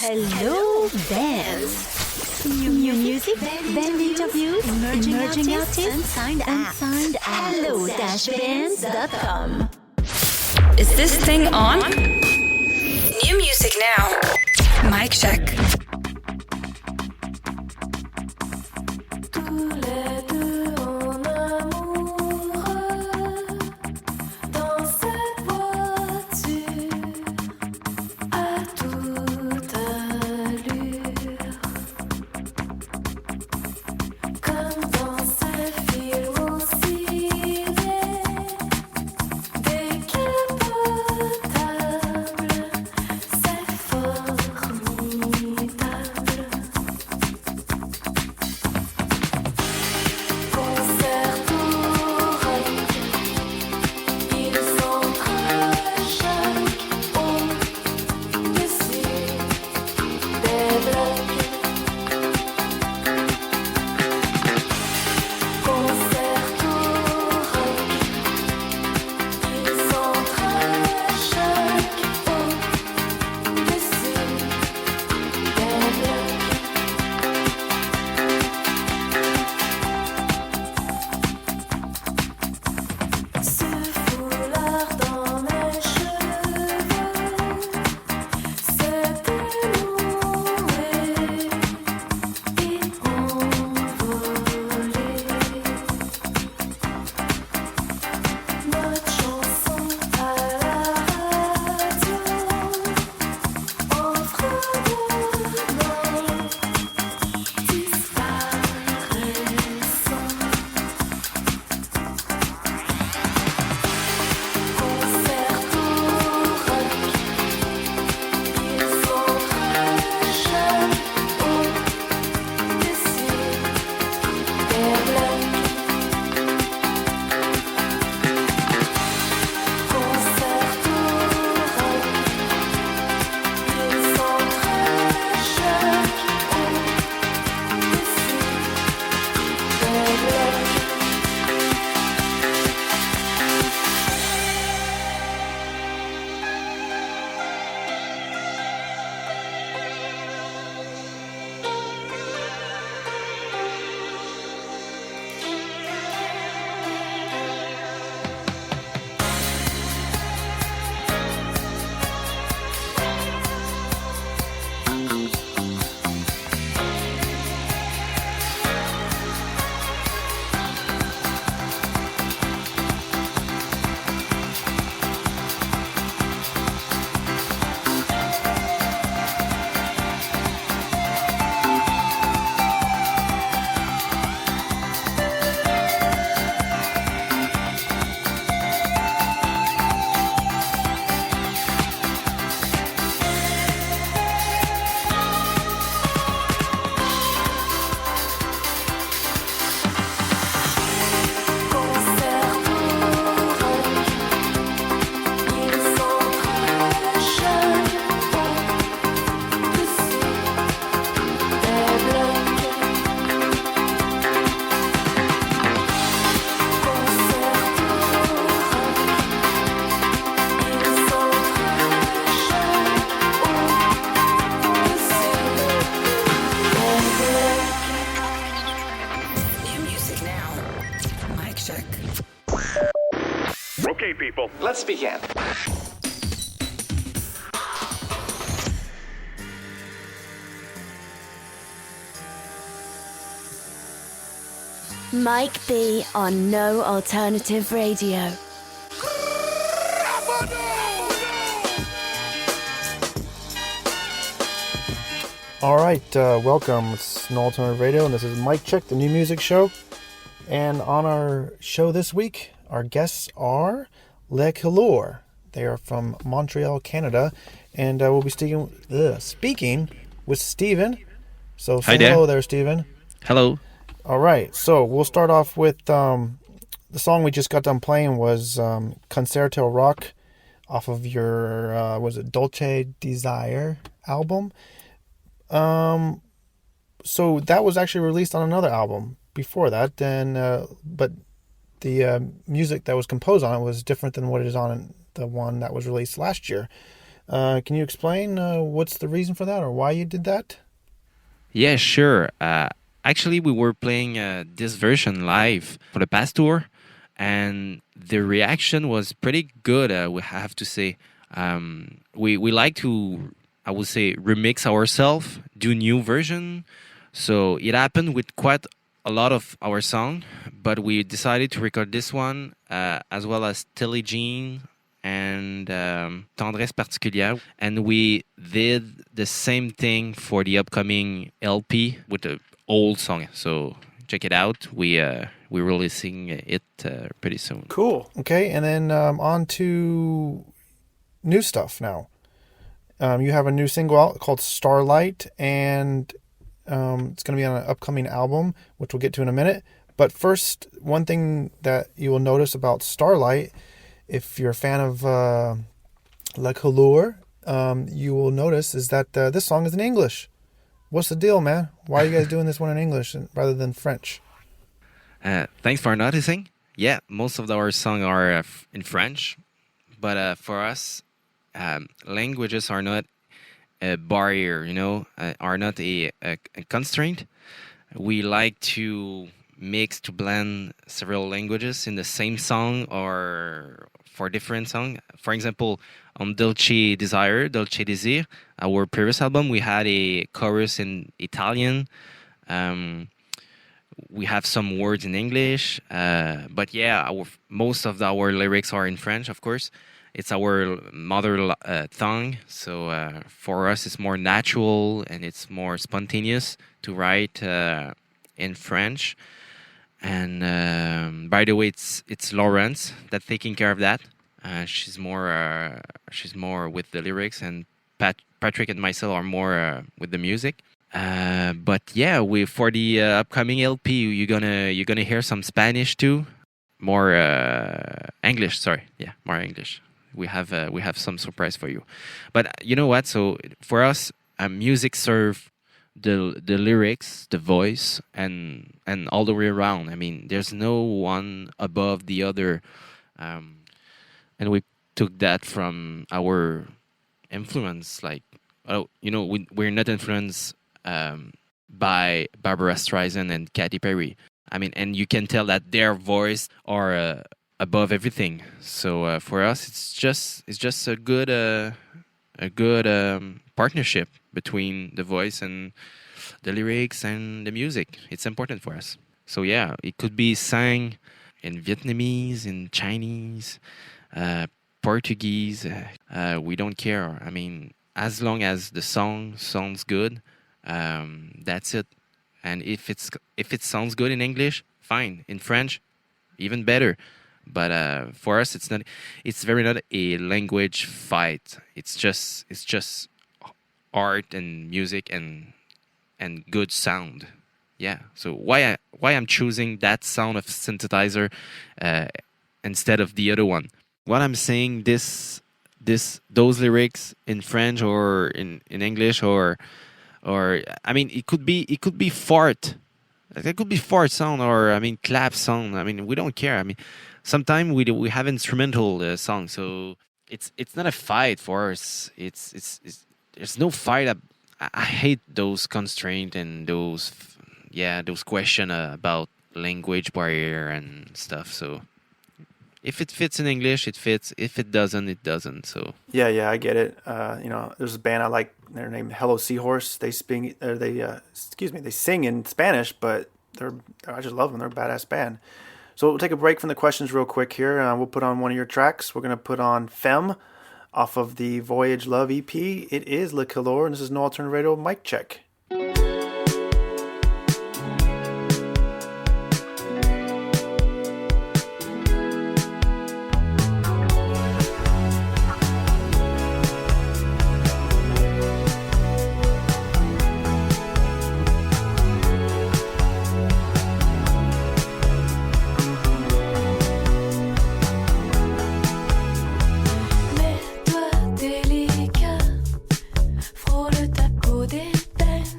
Hello, bands. New music, band interviews, emerging artists, unsigned acts. Hello-bands.com. Is this thing on? New music now. Mic check. Okay, people, let's begin. Mike B on No Alternative Radio. All right, welcome. It's No Alternative Radio, and this is Mike Check, the new music show. And on our show this week, our guests are Couleur. They are from Montreal, Canada, and we'll be speaking with Steven. So say hello there, Steven. Hello. All right, so we'll start off with the song we just got done playing was Concerto Rock off of your, was it Dolce Desire album? So that was actually released on another album before that, and but music that was composed on it was different than what it is on the one that was released last year. Can you explain what's the reason for that or why you did that? Yeah, sure. Actually, we were playing this version live for the past tour, and the reaction was pretty good, we have to say. We like to, I would say, remix ourselves, do new version. So it happened with quite a lot of our song, but we decided to record this one as well as Tilly Jean and Tendresse Particulière. And we did the same thing for the upcoming LP with the old song. So check it out. We're releasing it pretty soon. Cool. Okay, and then on to new stuff now. You have a new single out called Starlight, and it's going to be on an upcoming album, which we'll get to in a minute. But first, one thing that you will notice about Starlight, if you're a fan of La Couleur, you will notice is that this song is in English. What's the deal, man? Why are you guys doing this one in English rather than French? Thanks for noticing. Yeah, most of our songs are in French, but for us, languages are not a barrier, are not a constraint. We like to blend several languages in the same song or for different song. For example, on Dolce Désir, our previous album, we had a chorus in Italian. We have some words in English, but yeah, most of our lyrics are in French, of course. It's our mother tongue, so for us it's more natural and it's more spontaneous to write in French. And by the way, it's Laurence that's taking care of that. She's more with the lyrics, and Patrick and myself are more with the music. But yeah, for the upcoming LP, you're gonna hear some Spanish too, more English. Sorry, yeah, more English. We have some surprise for you, but you know what? So for us, music serves the lyrics, the voice, and all the way around. I mean, there's no one above the other, and we took that from our influence. Like, we're not influenced by Barbara Streisand and Katy Perry. I mean, and you can tell that their voice are above everything. So for us, it's just a good partnership between the voice and the lyrics and the music. It's important for us. So yeah, it could be sang in Vietnamese, in Chinese, Portuguese. We don't care. I mean, as long as the song sounds good, that's it. And if it sounds good in English, fine. In French, even better. But for us, it's very not a language fight. It's just art and music and good sound. Yeah. So why I'm choosing that sound of synthesizer instead of the other one? What I'm saying, those lyrics in French or in English or I mean, it could be fart. It could be fart sound or clap sound. I mean, we don't care. I mean, sometimes we have instrumental songs, so it's not a fight for us. It's there's no fight. I hate those constraints and those questions about language barrier and stuff. So if it fits in English, it fits. If it doesn't, it doesn't. So yeah, I get it. There's a band I like. They're named Hello Seahorse. They sing in Spanish, but I just love them. They're a badass band. So we'll take a break from the questions real quick here. We'll put on one of your tracks. We're gonna put on Femme off of the Voyage Love EP. It is Le Couleur, and this is No Alternative Radio Mic Check. Mes doigts délicats frôlent ta peau d'épaisse.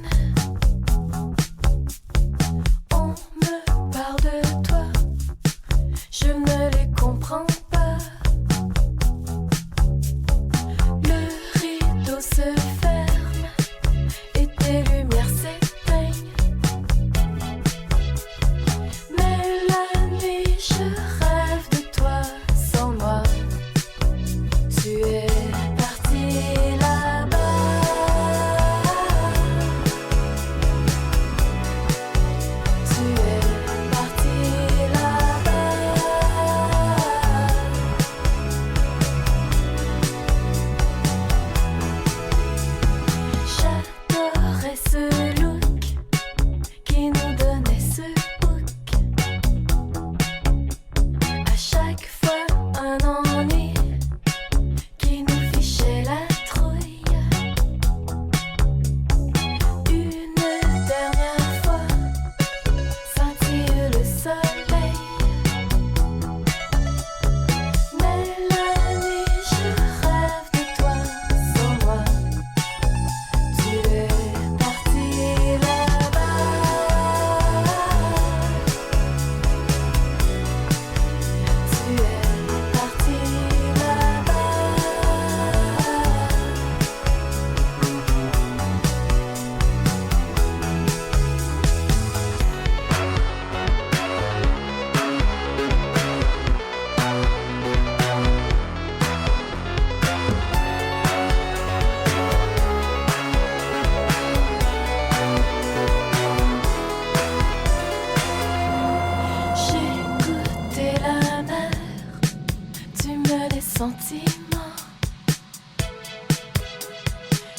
sentiments.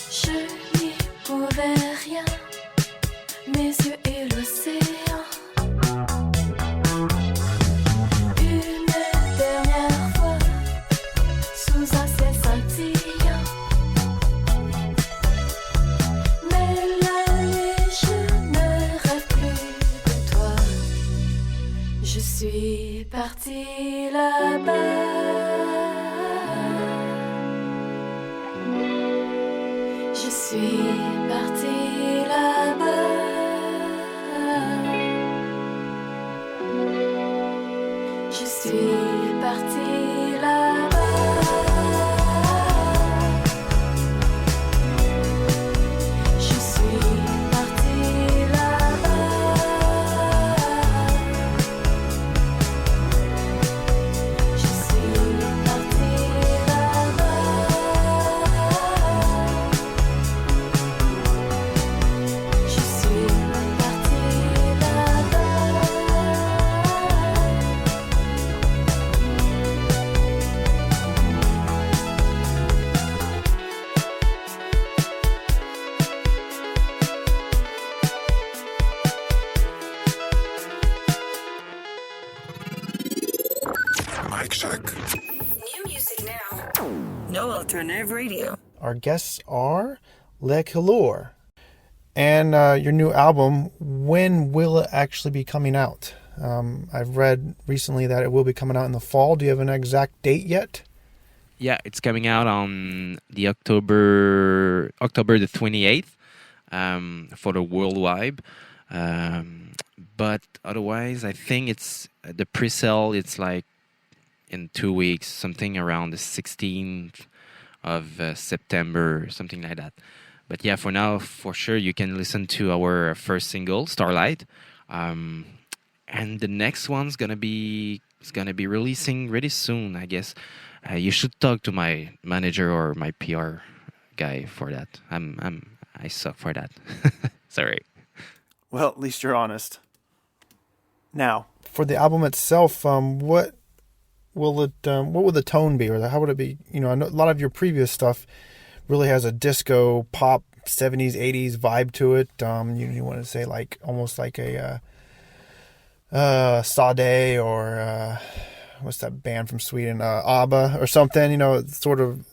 Je n'y pouvais rien, mes yeux et l'océan. Une dernière fois, sous un ciel scintillant. Mais la nuit, je ne rêve plus de toi. Je suis partie là-bas. Je suis partie là-bas. Je suis partie là-bas. Je suis partie là-bas. Je suis partie là-bas. Je suis partie là-bas. Mic check. New music now. No alternative radio. Our guests are Couleur. And your new album, when will it actually be coming out? I've read recently that it will be coming out in the fall. Do you have an exact date yet? Yeah, it's coming out on the October the 28th for the worldwide. But otherwise, I think it's the pre-sale. It's like in 2 weeks, something around the 16th of September, something like that. But yeah, for now, for sure, you can listen to our first single, Starlight, and the next one's gonna be releasing really soon, I guess. You should talk to my manager or my PR guy for that. I suck for that. Sorry. Well, at least you're honest. Now, for the album itself, what will the tone be, or how would it be? You know, I know a lot of your previous stuff really has a disco pop 70s 80s vibe to it. You want to say like almost like a Sade or what's that band from Sweden, ABBA or something, you know, sort of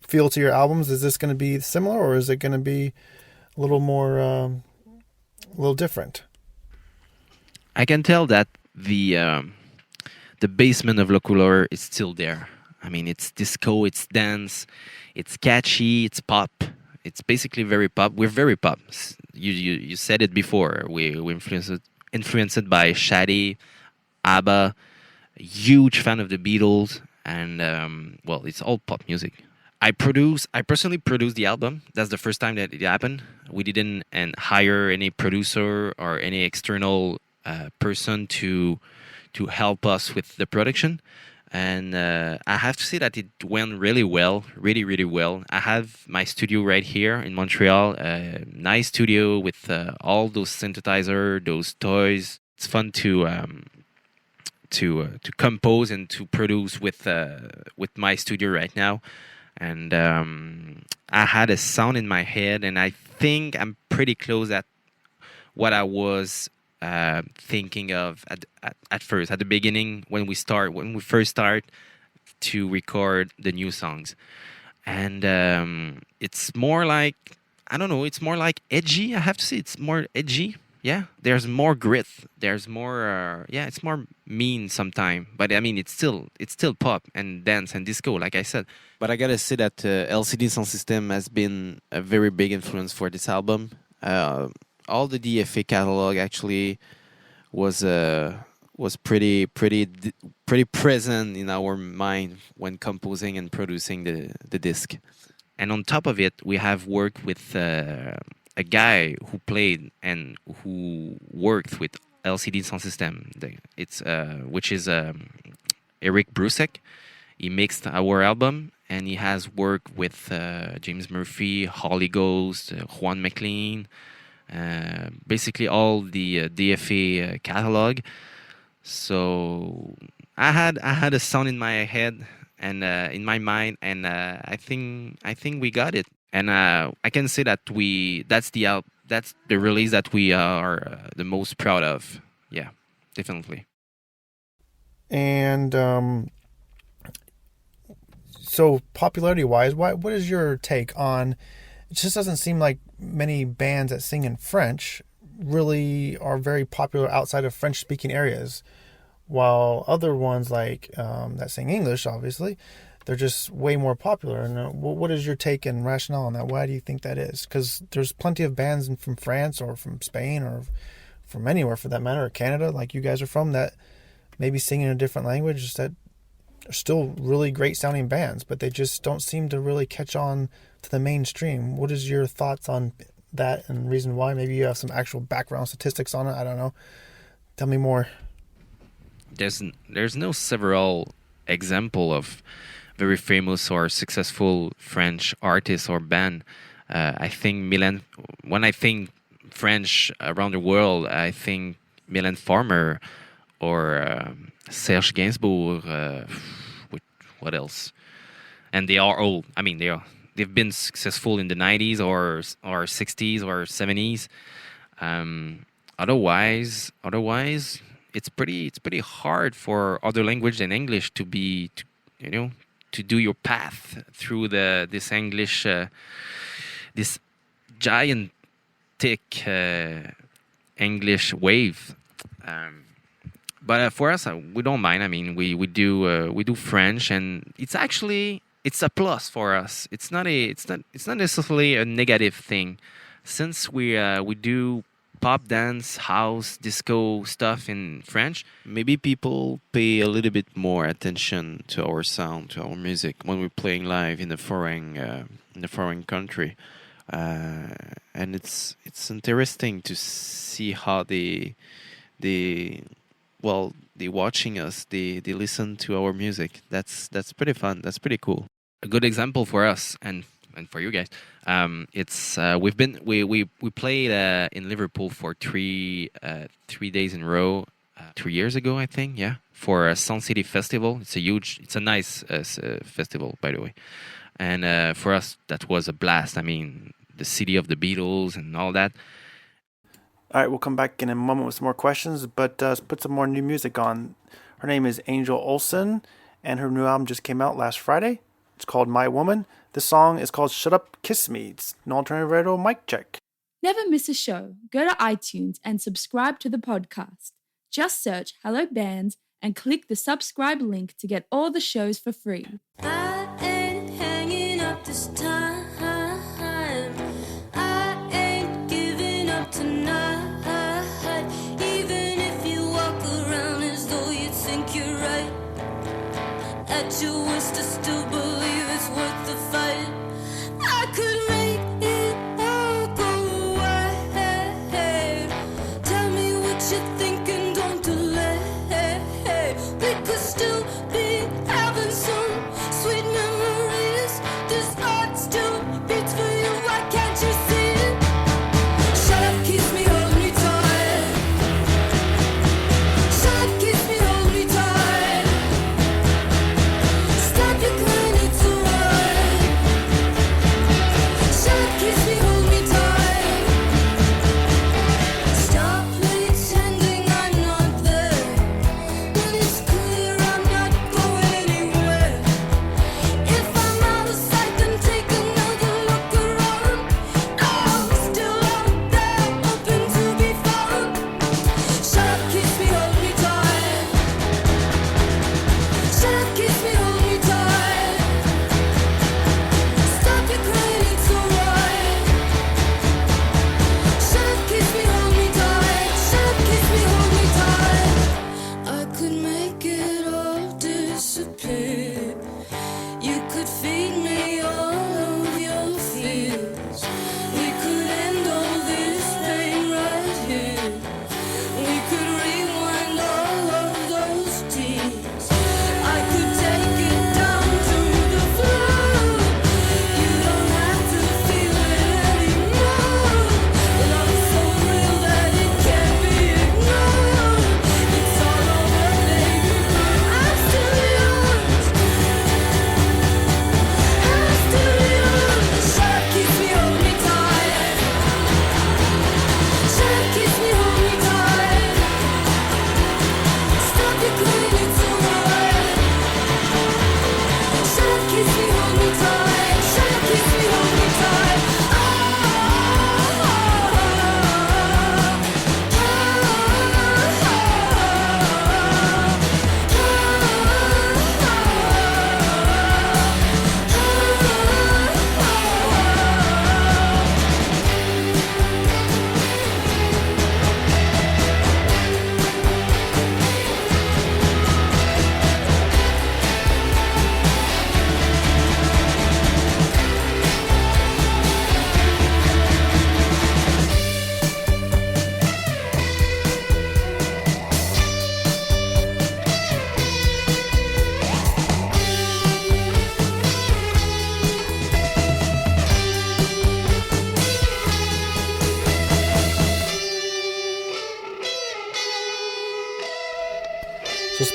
feel to your albums. Is this going to be similar, or is it going to be a little more a little different? I can tell that the basement of Couleur is still there. I mean, it's disco, it's dance, it's catchy, it's pop. It's basically very pop. We're very pop. You said it before. We influenced by Shadi, ABBA. Huge fan of the Beatles, and well, it's all pop music. I personally produced the album. That's the first time that it happened. We didn't hire any producer or any external person to help us with the production. And I have to say that it went really well, really, really well. I have my studio right here in Montreal, a nice studio with all those synthesizers, those toys. It's fun to compose and to produce with my studio right now. And I had a sound in my head, and I think I'm pretty close at what I was thinking of at first, at the beginning, when we first start to record the new songs. And it's more like, I don't know, it's more like edgy. I have to say it's more edgy. Yeah, there's more grit. There's more, it's more mean sometimes. But I mean, it's still pop and dance and disco, like I said. But I gotta say that LCD Sound System has been a very big influence for this album. All the DFA catalog actually was pretty present in our mind when composing and producing the disc. And on top of it, we have worked with a guy who played and who worked with LCD Sound System. Which is Eric Brusek. He mixed our album, and he has worked with James Murphy, Holly Ghost, Juan McLean, basically all the DFA catalog. So I had a sound in my head, and in my mind, and I think we got it, and I can say that that's the release that we are the most proud of. Yeah, definitely. And so popularity-wise, what is your take on? It just doesn't seem like many bands that sing in French really are very popular outside of French-speaking areas, while other ones like that sing English, obviously, they're just way more popular. And what is your take and rationale on that? Why do you think that is? Because there's plenty of bands from France or from Spain or from anywhere for that matter, or Canada, like you guys are from, that maybe sing in a different language that are still really great sounding bands, but they just don't seem to really catch on to the mainstream. What is your thoughts on that and reason why? Maybe you have some actual background statistics on it. I don't know. Tell me more. There's no several example of very famous or successful French artists or band. I think Milan. When I think French around the world, I think Milan Farmer or Serge Gainsbourg. What else? And they are old. I mean, they've been successful in the 90s or 60s or 70s. Otherwise, it's pretty hard for other language than English to do your path through this English, this gigantic English wave. But for us, we don't mind. I mean, we do French, and it's a plus for us. It's not necessarily a negative thing, since we do pop, dance, house, disco stuff in French. Maybe people pay a little bit more attention to our sound, to our music when we're playing live in a foreign country, and it's interesting to see how they watching us, they listen to our music. That's pretty fun. That's pretty cool. A good example for us and for you guys. It's we played in Liverpool for 3 days in a row 3 years ago, I think. Yeah, for a Sun City Festival. It's a nice festival, by the way. And for us, that was a blast. I mean, the city of the Beatles and all that. All right, we'll come back in a moment with some more questions, but let's put some more new music on. Her name is Angel Olsen, and her new album just came out last Friday. It's called My Woman. This song is called Shut Up, Kiss Me. It's an alternative radio mic check. Never miss a show. Go to iTunes and subscribe to the podcast. Just search Hello Bands and click the subscribe link to get all the shows for free. I ain't hanging up this time. I ain't giving up tonight. Even if you walk around as though you think you're right. At your worst, I still believe it's worth the fight. I could make it all go away. Tell me what you're thinking, don't delay. We could still be having some sweet memories. This heart still beats for you, why can't you see it? Shut up, kiss me, hold me tight. Shut up, kiss me, hold me tight. Stop your crying, it's alright.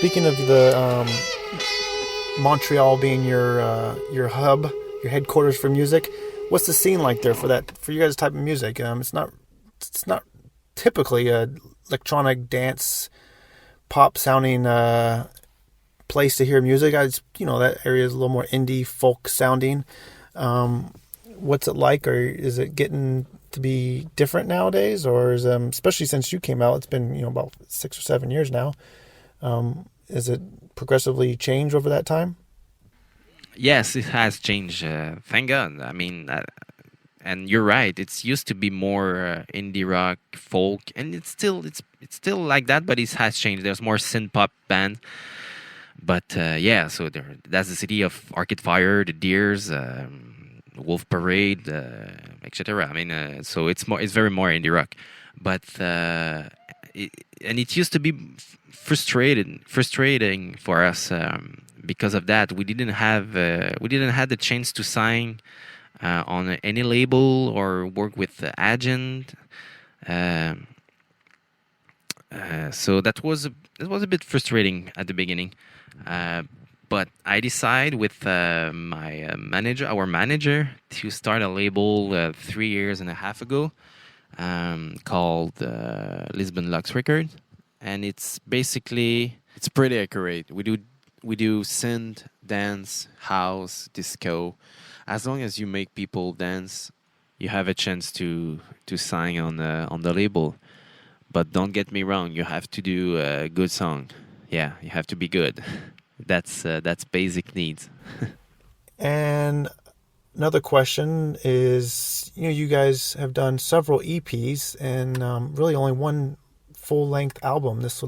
speaking of the Montreal being your hub, your headquarters for music, what's the scene like there for you guys' type of music? It's not typically a electronic dance pop sounding place to hear music. That area is a little more indie folk sounding. What's it like, or is it getting to be different nowadays, or is especially since you came out, it's been about 6 or 7 years now. Is it progressively changed over that time? Yes, it has changed. Thank God. I mean, and you're right. It's used to be more indie rock, folk, and it's still like that, but it has changed. There's more synth pop band. But so that's the city of Arcade Fire, the Deers, Wolf Parade, etc. I mean, so it's very more indie rock. But it used to be frustrating for us because of that. We didn't have the chance to sign on any label or work with the agent. So that was a bit frustrating at the beginning. But I decided with our manager, to start a label 3 years and a half ago called Lisbon Lux Records, and it's pretty accurate. We do synth, dance, house, disco. As long as you make people dance, you have a chance to sign on the label. But don't get me wrong, you have to do a good song. Yeah, you have to be good. That's basic needs. And another question is, you guys have done several EPs and really only one full-length album. This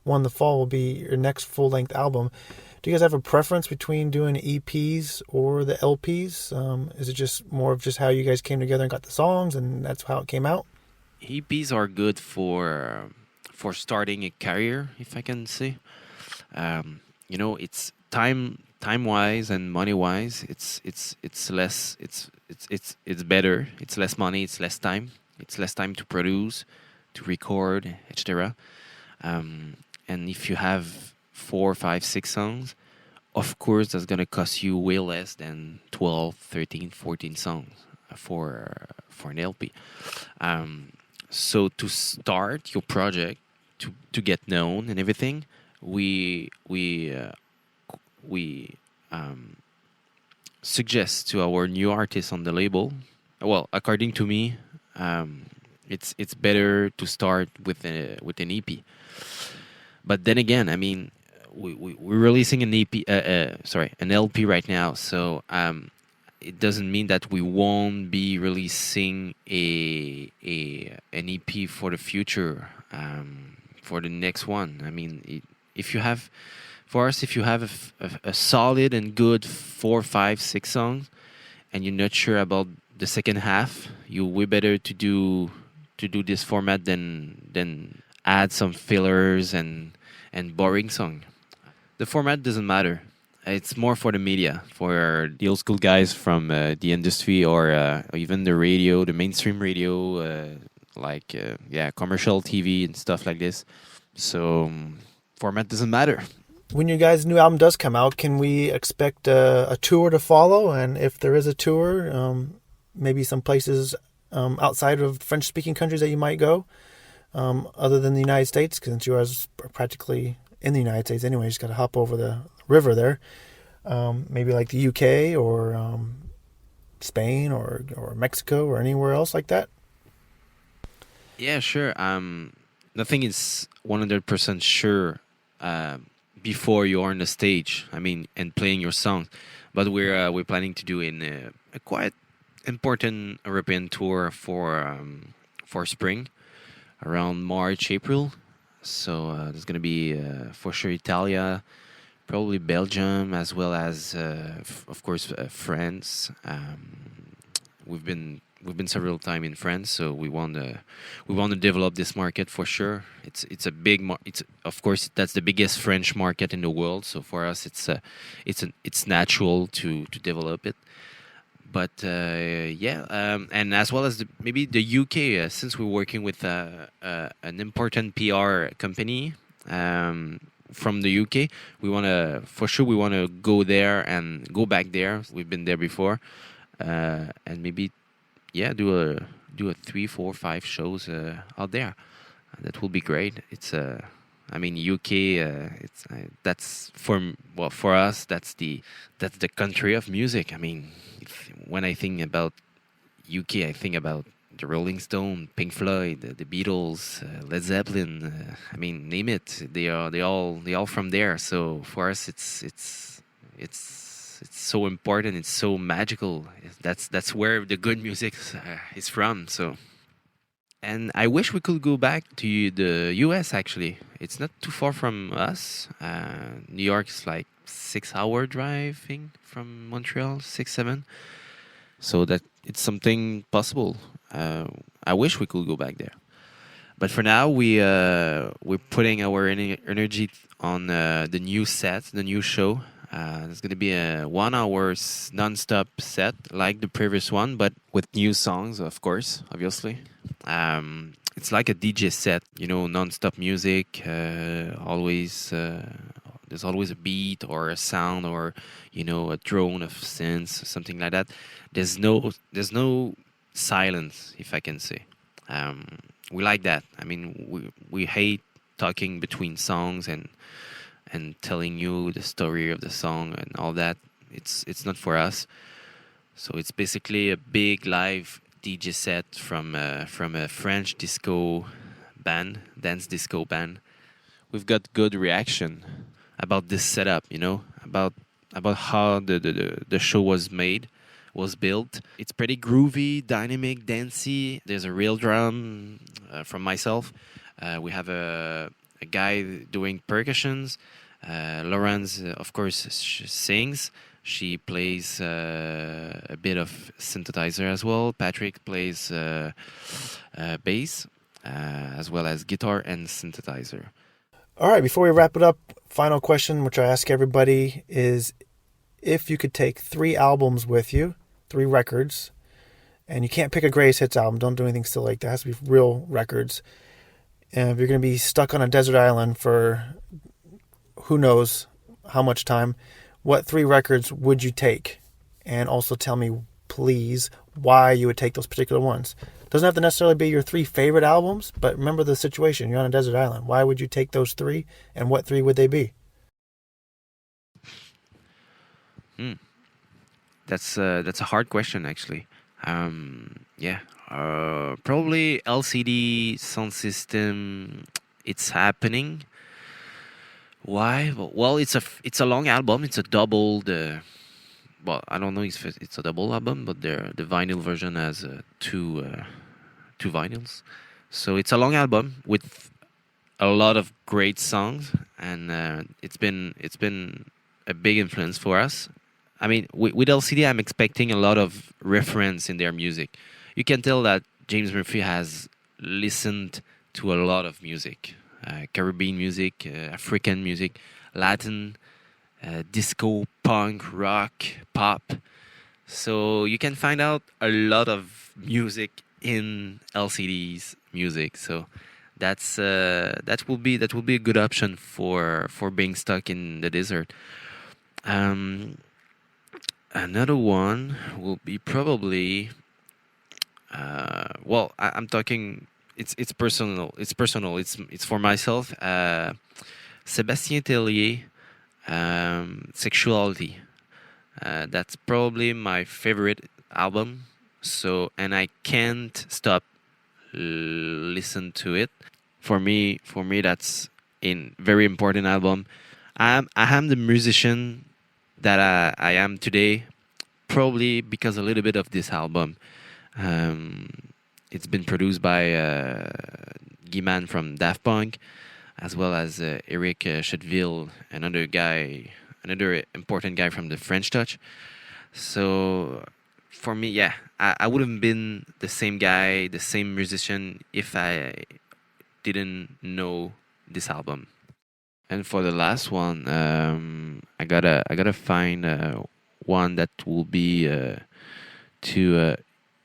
one, the fall, will be your next full-length album. Do you guys have a preference between doing EPs or the LPs? Is it just more of just how you guys came together and got the songs, and that's how it came out? EPs are good for starting a career, if I can say. It's time wise and money wise. It's less. It's better. It's less money. It's less time. It's less time to produce, to record, etc. And if you have 4, 5, 6 songs, of course that's gonna cost you way less than 12, 13, 14 songs for an LP. So to start your project, to get known and everything, we suggest to our new artists on the label. Well, according to me, it's better to start with an EP. But then again, I mean, we're releasing an LP right now, so it doesn't mean that we won't be releasing an EP for the future, for the next one. I mean, if you have a solid and good 4, 5, 6 songs, and you're not sure about the second half, you way better to do this format than add some fillers and boring song. The format doesn't matter. It's more for the media, for the old school guys from the industry, or even the radio, the mainstream radio, commercial TV and stuff like this. So format doesn't matter. When your guys' new album does come out, can we expect a tour to follow? And if there is a tour, maybe some places outside of French-speaking countries that you might go, other than the United States, because since you guys are practically in the United States anyway, you just got to hop over the river there. Maybe like the UK or Spain or Mexico or anywhere else like that? Yeah, sure. Nothing is 100% sure before you're on the stage. I mean, and playing your songs. But we're planning to do a quite important European tour for spring, around March, April. So there's gonna be for sure Italia, probably Belgium, as well as of course France. We've been several times in France, so we want to develop this market for sure. It's a big of course that's the biggest French market in the world. So for us, it's natural to develop it. But and as well as maybe the UK, since we're working with an important PR company, from the UK. We want to, for sure, we want to go there and go back there. We've been there before, and maybe, yeah, do a 3, 4, 5 shows out there. That will be great. It's I mean, UK. It's that's for us. That's the country of music. I mean, when I think about UK, I think about the Rolling Stone, Pink Floyd, the Beatles, Led Zeppelin. I mean, name it. They all from there. So for us, it's so important. It's so magical. That's where the good music is from. So. And I wish we could go back to the US, actually. It's not too far from us. New York is like 6-hour driving from Montreal, 6, 7. So that it's something possible. I wish we could go back there. But for now, we're putting our energy on the new set, the new show. It's going to be a 1 hour non-stop set like the previous one, but with new songs, of course, obviously. It's like a DJ set, non-stop music. There's always a beat or a sound or a drone of synths, something like that. There's no silence, if I can say. We like that. I mean, we hate talking between songs and telling you the story of the song and all that. It's not for us. So it's basically a big live DJ set from a French disco band, dance disco band. We've got good reaction about this setup, about how the show was built. It's pretty groovy, dynamic, dancey. There's a real drum from myself. We have a guy doing percussions. Laurence, of course, sings. She plays a bit of synthesizer as well. Patrick plays bass, as well as guitar and synthesizer. All right, before we wrap it up, final question, which I ask everybody, is if you could take 3 albums with you, 3 records, and you can't pick a greatest hits album, don't do anything still like that, it has to be real records. And if you're going to be stuck on a desert island for who knows how much time, what 3 records would you take? And also tell me, please, why you would take those particular ones. Doesn't have to necessarily be your 3 favorite albums, but remember the situation. You're on a desert island. Why would you take those 3, and what 3 would they be? That's a hard question, actually. Probably LCD Sound System. It's happening. Why? Well, it's a long album. It's a double. I don't know if it's a double album, but the vinyl version has 2 vinyls. So it's a long album with a lot of great songs, and it's been a big influence for us. I mean, with LCD, I'm expecting a lot of reference in their music. You can tell that James Murphy has listened to a lot of music. Caribbean music, African music, Latin, disco, punk, rock, pop. So you can find out a lot of music in LCD's music. So that will be a good option for being stuck in the desert. Another one will be probably I'm talking. It's personal. It's for myself. Sébastien Tellier, Sexuality. That's probably my favorite album. So, and I can't stop listen to it. For me, that's a very important album. I am the musician that I am today, probably because a little bit of this album. It's been produced by Guy-Man from Daft Punk, as well as Eric Chetville, another important guy from the French Touch. So for me, I would have been the same guy, the same musician if I didn't know this album. And for the last one, I gotta find one that will be to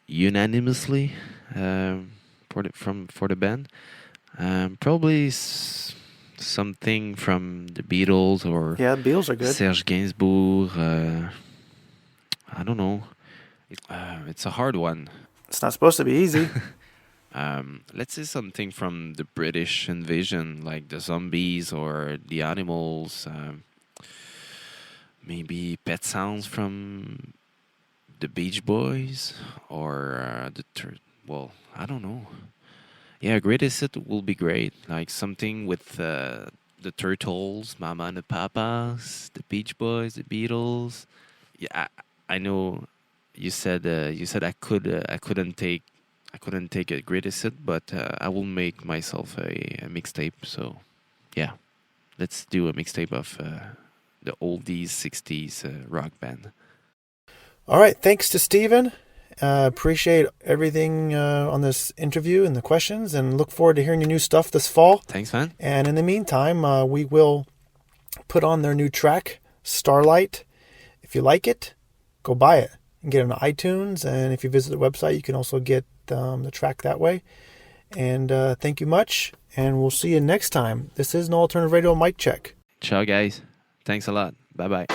unanimously for the band. Probably something from the Beatles or Yeah, the Beatles are good. Serge Gainsbourg. I don't know. It's a hard one. It's not supposed to be easy. Let's say something from the British invasion, like the Zombies or the Animals. Maybe Pet Sounds from the Beach Boys or well, I don't know. Yeah, greatest hit will be great. Like something with the Turtles, Mama and the Papas, the Beach Boys, the Beatles. Yeah, I know. You said I couldn't take a greatest hit, but I will make myself a mixtape. So yeah, let's do a mixtape of the oldies 60s rock band. All right, thanks to Steven. Appreciate everything on this interview and the questions, and look forward to hearing your new stuff this fall. Thanks, man. And in the meantime, we will put on their new track, Starlight. If you like it, go buy it and get it on iTunes. And if you visit the website, you can also get the track that way. And thank you much, and we'll see you next time. This is an Alternative Radio mic check. Ciao, guys. Thanks a lot. Bye-bye.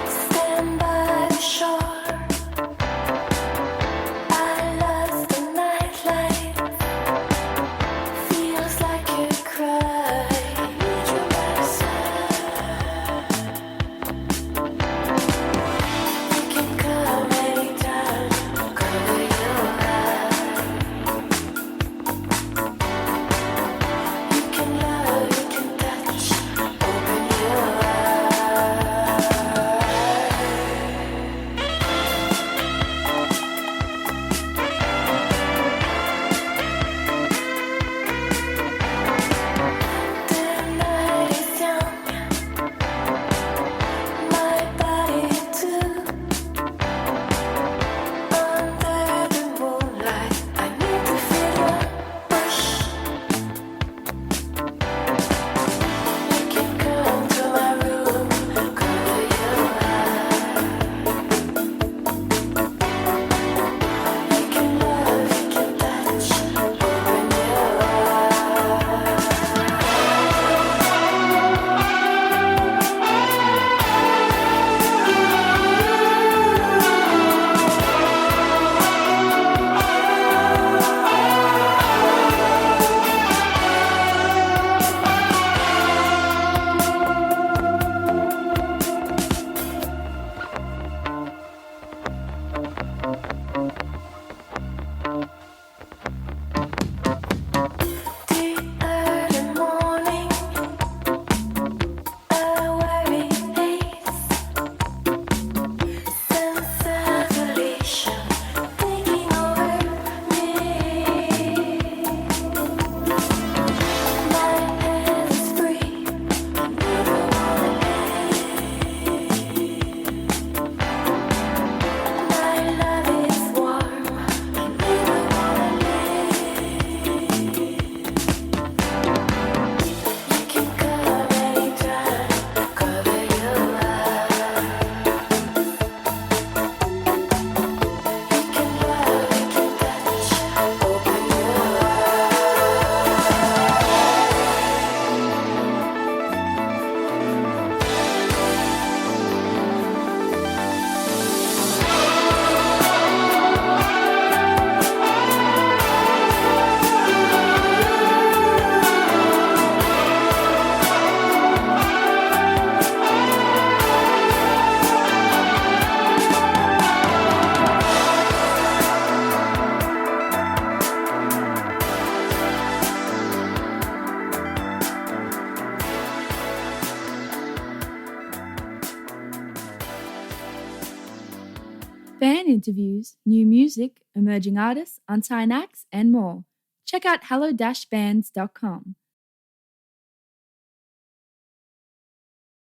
Stand by the shore. I lost the nightlight. Feels like you cry. Need you by the side. You can come anytime. Cover your eyes. You can love, you can touch. Open your eyes. The night is young, my body too. Under the moonlight, I need to feel your push. You can come to my room, cover your eyes. You can love, you can touch, open your eyes. The early morning, a weary face, sense of elation taking over me. My head is free, I never wanna leave. My love is warm, I never wanna leave. You can come anytime, cover your eyes. You can love, you can touch, open your Fan interviews, new music, emerging artists, unsigned acts, and more. Check out hello-bands.com.